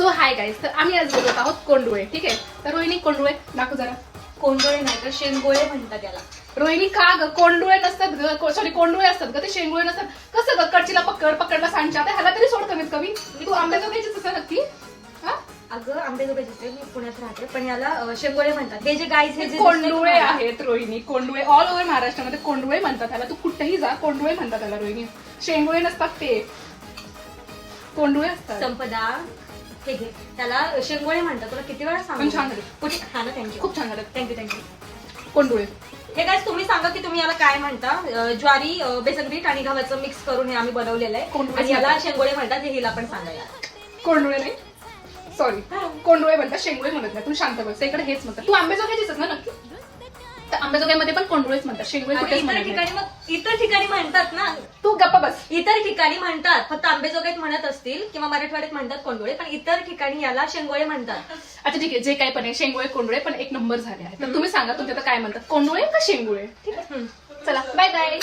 So hi guys, तर आम्ही आज बोलत आहोत कोंडुळे. ठीक आहे, तर रोहिणी कोंडुळे दाखव जरा. कोंडोळे नाही तर शेंगोळे म्हणतात त्याला. रोहिणी का ग कोंडुळे नसतात ग, सॉरी कोंडुळे असतात ग, ते शेंगुळे नसतात. कसं ग कच्चीला पकडला सांडच्या, आता ह्याला तरी सोड कमीत कमी. तू आंब्याचं घ्यायचीच असं नक्की. हा अगं आंबेजोगाईचे मी पुण्यात राहते, पण याला शेंगोळे म्हणतात. हे जे गाईज हे जे कोंडुळे आहेत रोहिणी, कोंडुळे ऑल ओव्हर महाराष्ट्रामध्ये कोंडुळे म्हणतात त्याला. तू कुठेही जा कोंडुळे म्हणतात त्याला रोहिणी. शेंगुळे नसतात ते, कोंडुळे असतात. संपदा हे घे, त्याला शेंगोळे म्हणतात. तुला किती वेळा पण सांगू? छान झाले, कुठे हा ना, थँक्यू. खूप छान झालं. थँक्यू. कोंडुळे हे गाईज तुम्ही सांगा की तुम्ही याला काय म्हणता. ज्वारी, बेसन पीठ आणि गव्हाचं मिक्स करून हे आम्ही बनवलेलं आहे. कोंडुळे आणि याला शेंगोळे म्हणतात, हे हिला पण सांगायला. कोंडुळे नाही, सॉरी कोंडुळे म्हणतात, शेंगुळे म्हणत नाही. तू शांत बस, इकडे हेच म्हणतात. तू आंबेजोगाईचीच ना नक्की? तर आंबेजोगाईमध्ये पण कोंडुळेच म्हणतात, शेंगुळे कुठेच इतर म्हणत नाही. ठिकाणी मग इतर ठिकाणी म्हणतात ना. तू गप्पा बस. इतर ठिकाणी म्हणतात, फक्त आंबेजोगाईत म्हणत असतील किंवा मराठवाड्यात म्हणतात कोंडोळे, पण इतर ठिकाणी याला शेंगोळे म्हणतात. अच्छा ठीक आहे, जे काही पण आहे शेंगुळे कोंडुळे पण एक नंबर झाले आहे. तर तुम्ही सांगा तुमच्या काय म्हणतात, कोंडुळे का शेंगुळे? ठीक आहे, चला बाय बाय.